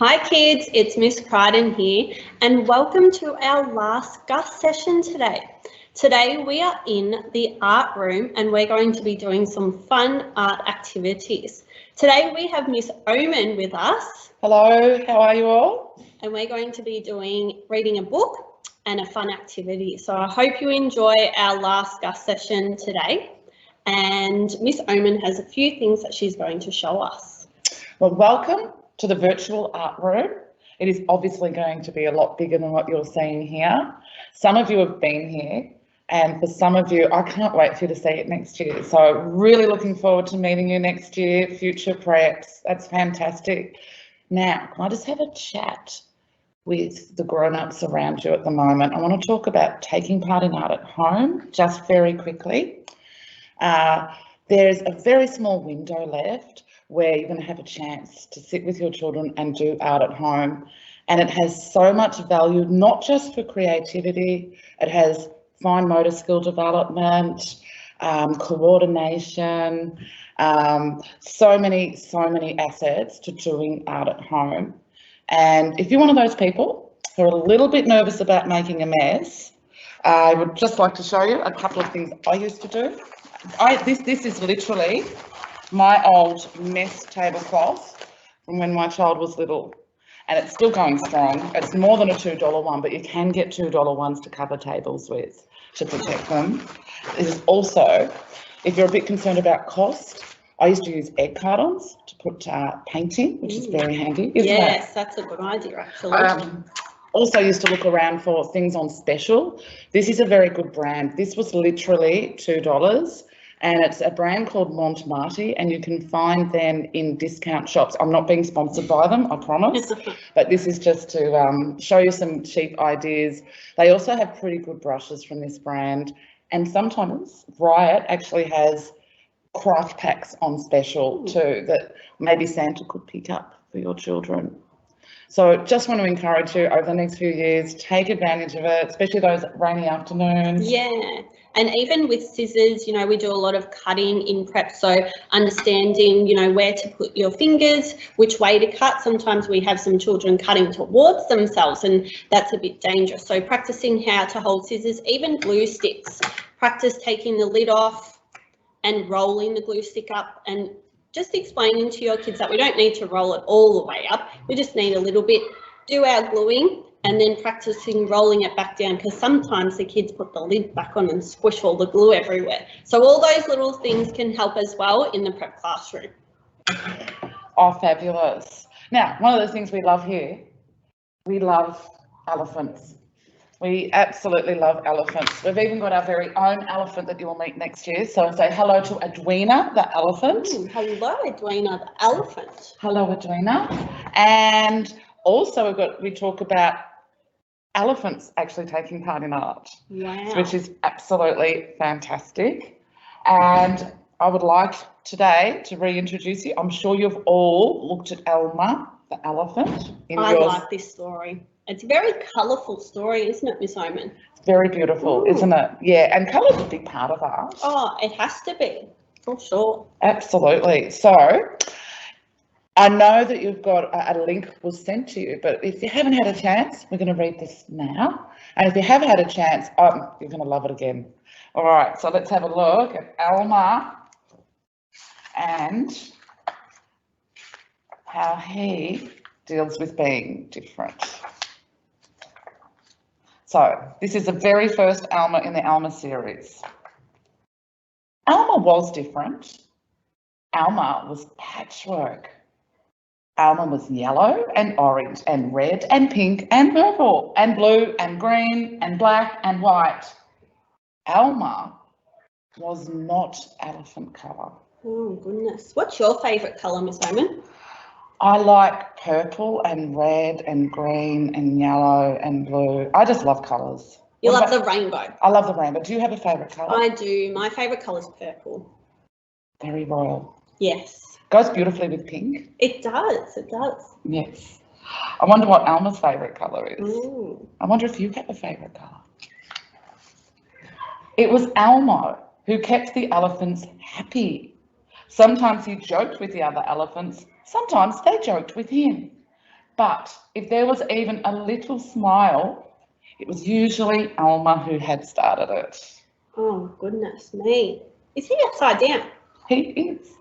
Hi kids, it's Miss Crichton here and welcome to our last Gus session today. Today we are in the art room and we're going to be doing some fun art activities. Today we have Ms Oman with us. Hello, how are you all? And we're going to be reading a book and a fun activity. So I hope you enjoy our last Gus session today. And Miss Oman has a few things that she's going to show us. Well, welcome to the virtual art room. It is obviously going to be a lot bigger than what you're seeing here. Some of you have been here, and for some of you, I can't wait for you to see it next year. So really looking forward to meeting you next year, future preps. That's fantastic. Now, can I just have a chat with the grown-ups around you at the moment? I want to talk about taking part in art at home, just very quickly. There's a very small window left where you're going to have a chance to sit with your children and do art at home. And it has so much value, not just for creativity, it has fine motor skill development, coordination, so many assets to doing art at home. And if you're one of those people who are a little bit nervous about making a mess, I would just like to show you a couple of things I used to do. This is literally my old mess tablecloth from when my child was little, and it's still going strong. It's more than a $2 one, but you can get $2 ones to cover tables with to protect them. It is also, if you're a bit concerned about cost, I used to use egg cartons to put paint in, which is very handy, isn't it? Yes, that's a good idea actually. Also used to look around for things on special. This is a very good brand. This was literally $2. And it's a brand called Montmartre, and you can find them in discount shops. I'm not being sponsored by them, I promise, but this is just to show you some cheap ideas. They also have pretty good brushes from this brand, and sometimes Riot actually has craft packs on special too that maybe Santa could pick up for your children. So just want to encourage you over the next few years, take advantage of it, especially those rainy afternoons. Yeah, and even with scissors, you know, we do a lot of cutting in prep, so understanding, you know, where to put your fingers, which way to cut. Sometimes we have some children cutting towards themselves and that's a bit dangerous. So practicing how to hold scissors, even glue sticks, practice taking the lid off and rolling the glue stick up, and just explaining to your kids that we don't need to roll it all the way up, we just need a little bit, do our gluing, and then practicing rolling it back down, because sometimes the kids put the lid back on and squish all the glue everywhere. So all those little things can help as well in the prep classroom. Oh, fabulous. Now, one of the things we love here, we love elephants. We absolutely love elephants. We've even got our very own elephant that you will meet next year. So say hello to Edwina, the elephant. Hello, Edwina, the elephant. Hello, Edwina. And also we talk about elephants actually taking part in art, wow, which is absolutely fantastic. And I would like today to reintroduce you. I'm sure you've all looked at Elmer the Elephant. I like this story. It's a very colourful story, isn't it, Miss Oman? It's very beautiful, isn't it? Yeah, and colour's a big part of art. Oh, it has to be, for sure. Absolutely. So I know that you've got a link was sent to you, but if you haven't had a chance, we're going to read this now. And if you have had a chance, you're going to love it again. All right, so let's have a look at Elmer and how he deals with being different. So this is the very first Elmer in the Elmer series. Elmer was different. Elmer was patchwork. Elmer was yellow and orange and red and pink and purple and blue and green and black and white. Elmer was not elephant colour. Oh goodness. What's your favourite colour, Miss Oman? I like purple and red and green and yellow and blue. I just love colours. You love the rainbow? I love the rainbow. Do you have a favourite colour? I do. My favourite colour is purple. Very royal. Yes. Goes beautifully with pink. It does. It does. Yes. I wonder what Elmer's favourite colour is. Ooh. I wonder if you have a favourite colour. It was Elmo who kept the elephants happy. Sometimes he joked with the other elephants, sometimes they joked with him. But if there was even a little smile, it was usually Elmer who had started it. Oh, goodness me. Is he upside down? He is.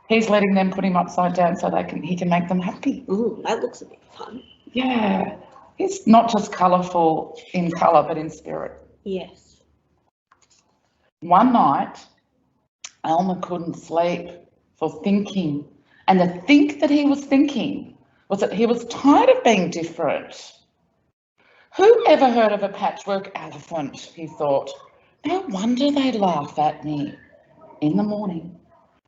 He's letting them put him upside down so he can make them happy. Ooh, that looks a bit fun. Yeah. He's not just colourful in colour, but in spirit. Yes. One night, Elmer couldn't sleep for thinking. And the think that he was thinking was that he was tired of being different. Who ever heard of a patchwork elephant, he thought. No wonder they'd laugh at me. In the morning,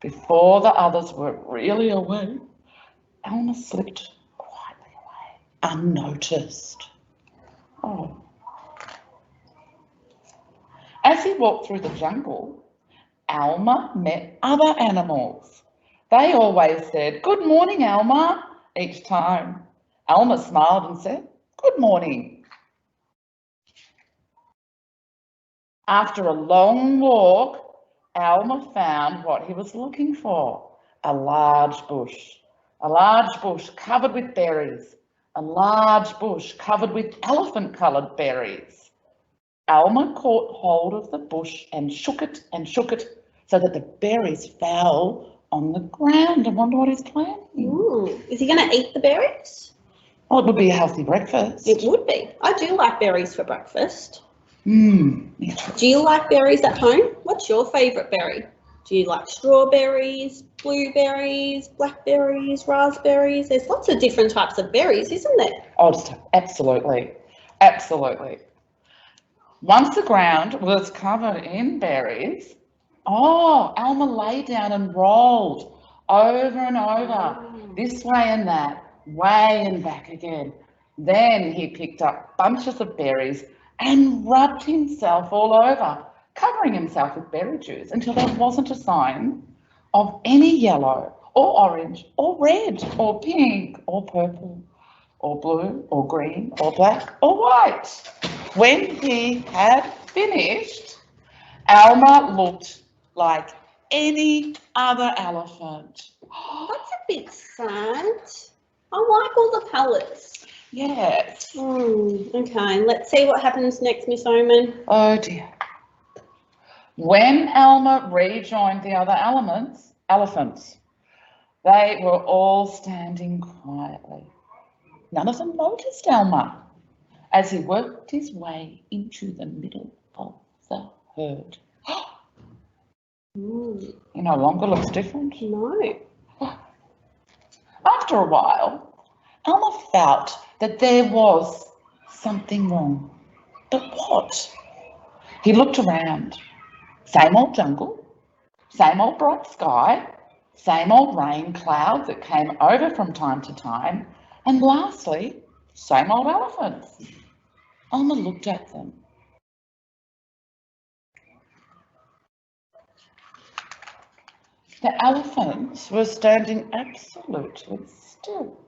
before the others were really awake, Elmer slipped quietly away, unnoticed. Oh. As he walked through the jungle, Elmer met other animals. They always said, "Good morning, Elmer," each time. Elmer smiled and said, "Good morning." After a long walk, Elmer found what he was looking for, a large bush covered with berries, a large bush covered with elephant-coloured berries. Elmer caught hold of the bush and shook it so that the berries fell on the ground. I wonder what he's planning. Ooh, is he going to eat the berries? Oh, it would be a healthy breakfast. It would be. I do like berries for breakfast. Do you like berries at home? What's your favourite berry? Do you like strawberries, blueberries, blackberries, raspberries? There's lots of different types of berries, isn't there? Oh, absolutely. Absolutely. Once the ground was covered in berries, Elmer lay down and rolled over and over, this way and that, way and back again. Then he picked up bunches of berries and rubbed himself all over, covering himself with berry juice until there wasn't a sign of any yellow or orange or red or pink or purple or blue or green or black or white. When he had finished, Elmer looked like any other elephant. That's a bit sad. I like all the colours. Yes. Okay, let's see what happens next, Miss Oman. Oh dear. When Elmer rejoined the other elephants, they were all standing quietly. None of them noticed Elmer as he worked his way into the middle of the herd. He no longer looks different. No. After a while, Elmer felt that there was something wrong. But what? He looked around. Same old jungle, same old bright sky, same old rain clouds that came over from time to time, and lastly, same old elephants. Elmer looked at them. The elephants were standing absolutely still.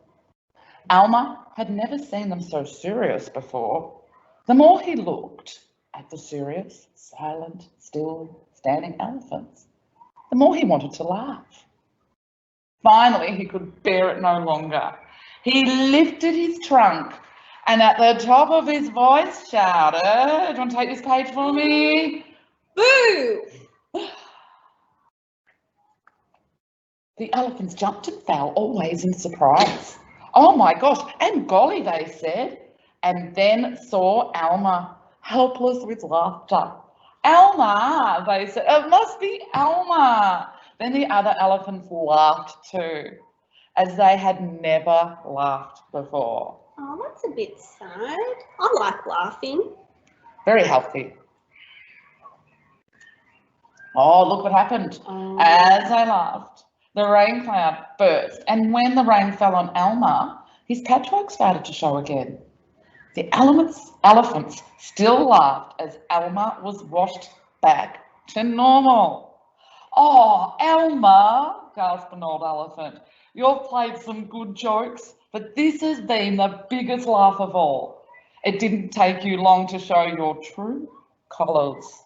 Elmer had never seen them so serious before. The more he looked at the serious, silent, still, standing elephants, the more he wanted to laugh. Finally, he could bear it no longer. He lifted his trunk and at the top of his voice shouted, "Do you want to take this page for me?" Boo! The elephants jumped and fell, always in surprise. "Oh my gosh, and golly," they said, and then saw Elmer, helpless with laughter. "Elmer," they said, "it must be Elmer." Then the other elephants laughed too, as they had never laughed before. Oh, that's a bit sad. I like laughing. Very healthy. Oh, look what happened. As they laughed, the rain cloud burst, and when the rain fell on Elmer, his patchwork started to show again. The elephants still laughed as Elmer was washed back to normal. "Oh, Elmer," gasped an old elephant, "you've played some good jokes, but this has been the biggest laugh of all. It didn't take you long to show your true colours."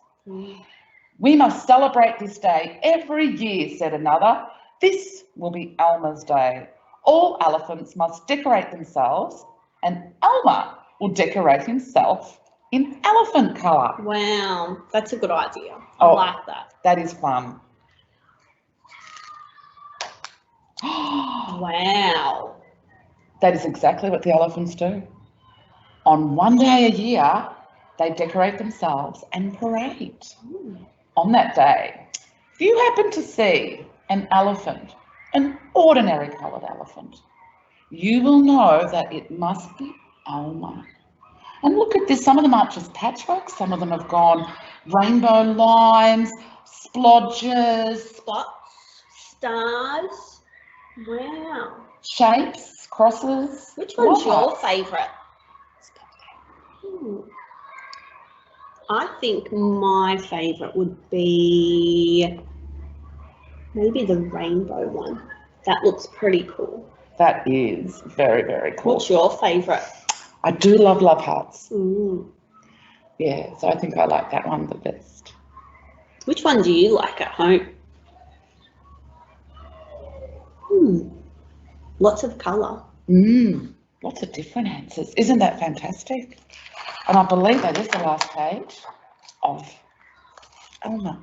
"We must celebrate this day every year," said another. "This will be Elmer's Day. All elephants must decorate themselves, and Elmer will decorate himself in elephant colour. Wow, that's a good idea. I like that. That is fun. Wow. That is exactly what the elephants do. On one day a year, they decorate themselves and parade. On that day, if you happen to see an elephant, an ordinary coloured elephant, you will know that it must be Elmer. And look at this, some of them aren't just patchwork, some of them have gone rainbow lines, splodges, Spots, stars. Wow. shapes, crosses. Which one's your What? favourite? I think my favourite would be maybe the rainbow one. That looks pretty cool. That is very, very cool. What's your favourite? I do love hearts. Mm. Yeah, so I think I like that one the best. Which one do you like at home? Lots of colour. Lots of different answers. Isn't that fantastic? And I believe that is the last page of Elmer.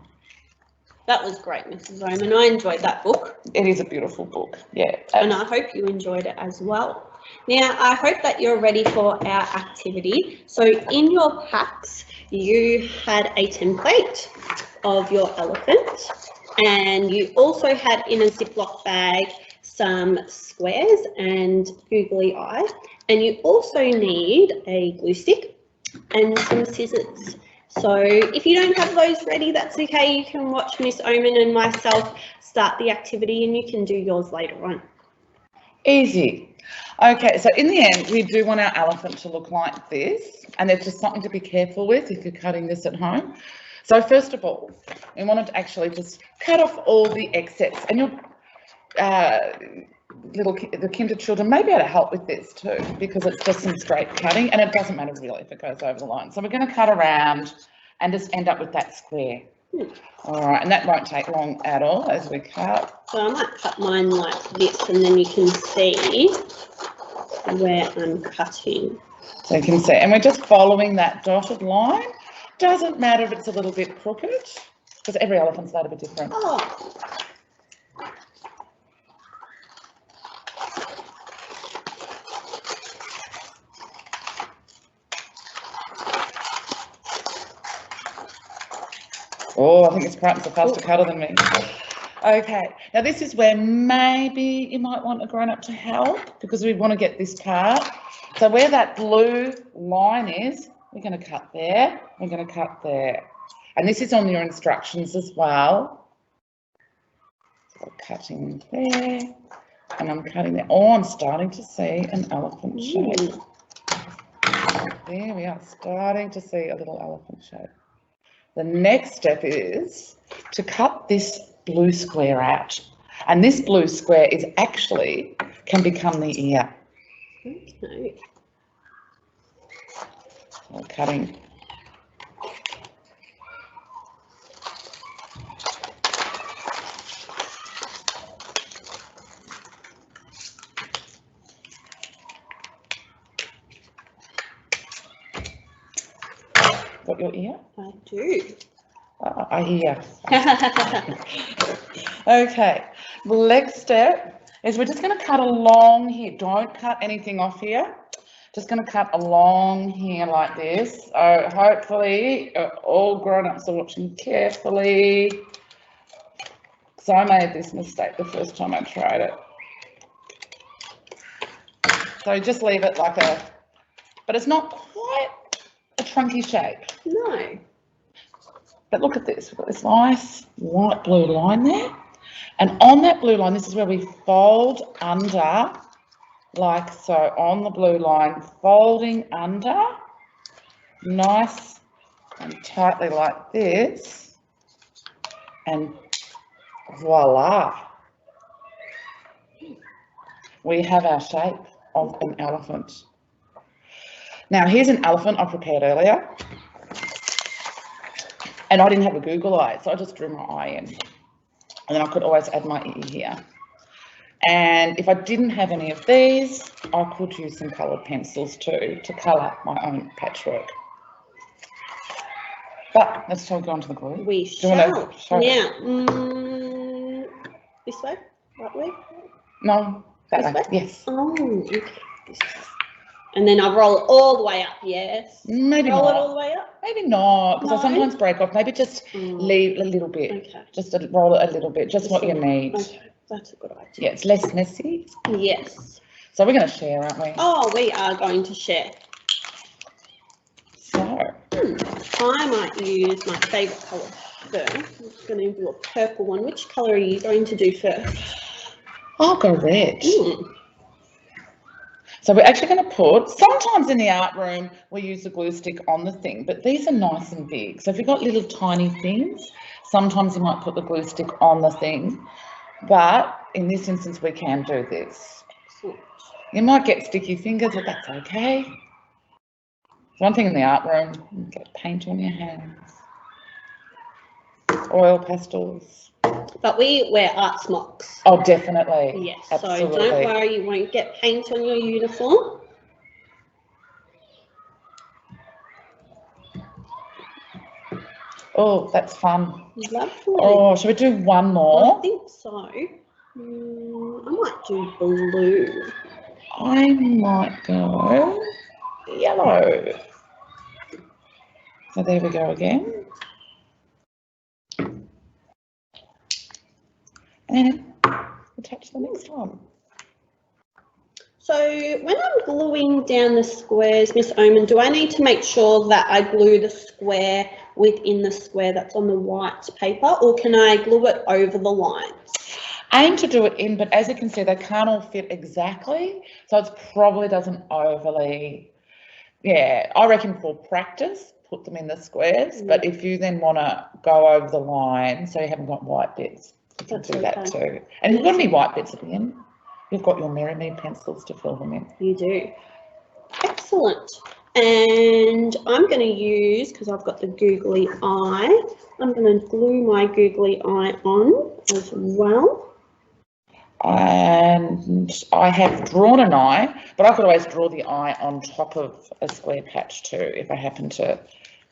That was great, Mrs. Oman. I enjoyed that book. It is a beautiful book, yeah. And I hope you enjoyed it as well. Now, I hope that you're ready for our activity. So in your packs, you had a template of your elephant, and you also had in a Ziploc bag some squares and googly eyes, and you also need a glue stick and some scissors. So if you don't have those ready, that's okay. You can watch Miss Oman and myself start the activity, and you can do yours later on. Easy. Okay, so in the end, we do want our elephant to look like this, and there's just something to be careful with if you're cutting this at home. So first of all, we wanted to actually just cut off all the excess, and your the kinder children may be able to help with this too, because it's just some straight cutting, and it doesn't matter really if it goes over the line. So we're going to cut around and just end up with that square. All right, and that won't take long at all as we cut. So I might cut mine like this, and then you can see where I'm cutting. So you can see, and we're just following that dotted line. Doesn't matter if it's a little bit crooked, because every elephant's a little bit different. Oh. Oh, I think it's Crichton's a faster cutter than me. Okay, now this is where maybe you might want a grown-up to help, because we want to get this part. So where that blue line is, we're going to cut there, we're going to cut there. And this is on your instructions as well. So we're cutting there, and I'm cutting there. Oh, I'm starting to see an elephant shape. There we are, starting to see a little elephant shape. The next step is to cut this blue square out. And this blue square is actually, can become the ear. Okay. We're cutting. Got your ear? I do. I hear. Okay, the next step is we're just going to cut along here. Don't cut anything off here. Just going to cut along here like this. So hopefully all grown-ups are watching carefully. So I made this mistake the first time I tried it. So just leave it like a, but it's not quite a trunky shape. No. But look at this, we've got this nice light blue line there. And on that blue line, this is where we fold under, like so, on the blue line, folding under, nice and tightly like this, and voila. We have our shape of an elephant. Now, here's an elephant I prepared earlier. And I didn't have a Google eye, so I just drew my eye in. And then I could always add my ear here. And if I didn't have any of these, I could use some coloured pencils too to colour my own patchwork. But let's go on to the glue. We shall. Now, this way? Right way? No, that way. Yes. Oh, okay. And then I roll it all the way up, yes? Maybe roll not. it all the way up? Maybe not, because No? I sometimes break off. Maybe just leave a little bit. Okay. Just roll it a little bit, just what you need. Okay, that's a good idea. Yeah, it's less messy. Yes. So we're going to share, aren't we? Oh, we are going to share. So. I might use my favourite colour first. I'm just going to do a purple one. Which colour are you going to do first? I'll go red. So we're actually going to put, sometimes in the art room, we use the glue stick on the thing, but these are nice and big. So if you've got little tiny things, sometimes you might put the glue stick on the thing. But in this instance, we can do this. You might get sticky fingers, but that's okay. One thing in the art room, you get paint on your hands. Oil pastels. But we wear art smocks. Oh, definitely. Yes, absolutely. So don't worry, you won't get paint on your uniform. Oh, that's fun. Lovely. Oh, shall we do one more? I think so. I might do blue. I might go yellow. So there we go again. And attach the next one. So when I'm gluing down the squares, Ms Oman, do I need to make sure that I glue the square within the square that's on the white paper, or can I glue it over the lines? Aim to do it in, but as you can see, they can't all fit exactly, so it probably doesn't overly, yeah, I reckon for practice, put them in the squares, but if you then want to go over the line, so you haven't got white bits, you can do that too. And you've got any white bits at the end. You've got your Mirror Me pencils to fill them in. You do. Excellent. And I'm going to use, because I've got the googly eye, I'm going to glue my googly eye on as well. And I have drawn an eye, but I could always draw the eye on top of a square patch too, if I happen to,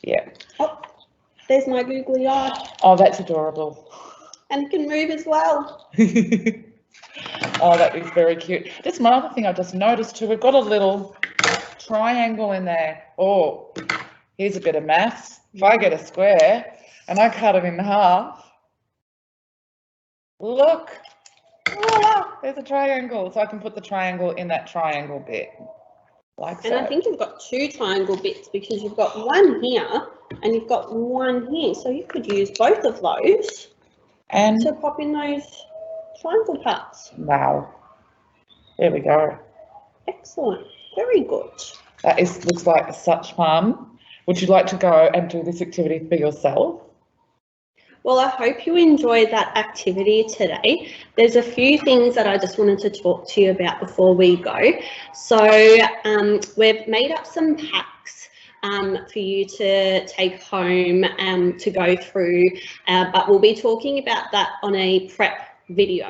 yeah. Oh, there's my googly eye. Oh, that's adorable. And it can move as well. Oh, that is very cute. That's my other thing I just noticed too. We've got a little triangle in there. Oh, here's a bit of maths. If I get a square and I cut it in half, look, voila, there's a triangle. So I can put the triangle in that triangle bit, like so. And I think you've got two triangle bits because you've got one here and you've got one here. So you could use both of those and to pop in those triangle parts. Wow. There we go. Excellent. Very good. That looks like such fun. Would you like to go and do this activity for yourself? Well, I hope you enjoyed that activity today. There's a few things that I just wanted to talk to you about before we go. So we've made up some packs for you to take home to go through, but we'll be talking about that on a prep video.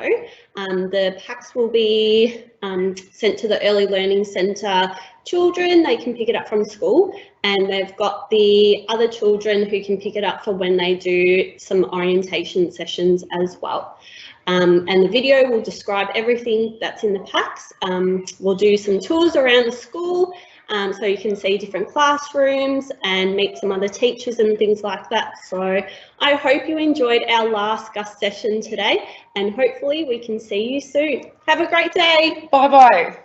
The packs will be sent to the Early Learning Centre children. They can pick it up from school, and they've got the other children who can pick it up for when they do some orientation sessions as well. And the video will describe everything that's in the packs. We'll do some tours around the school, so you can see different classrooms and meet some other teachers and things like that. So I hope you enjoyed our last GUS session today, and hopefully we can see you soon. Have a great day. Bye-bye.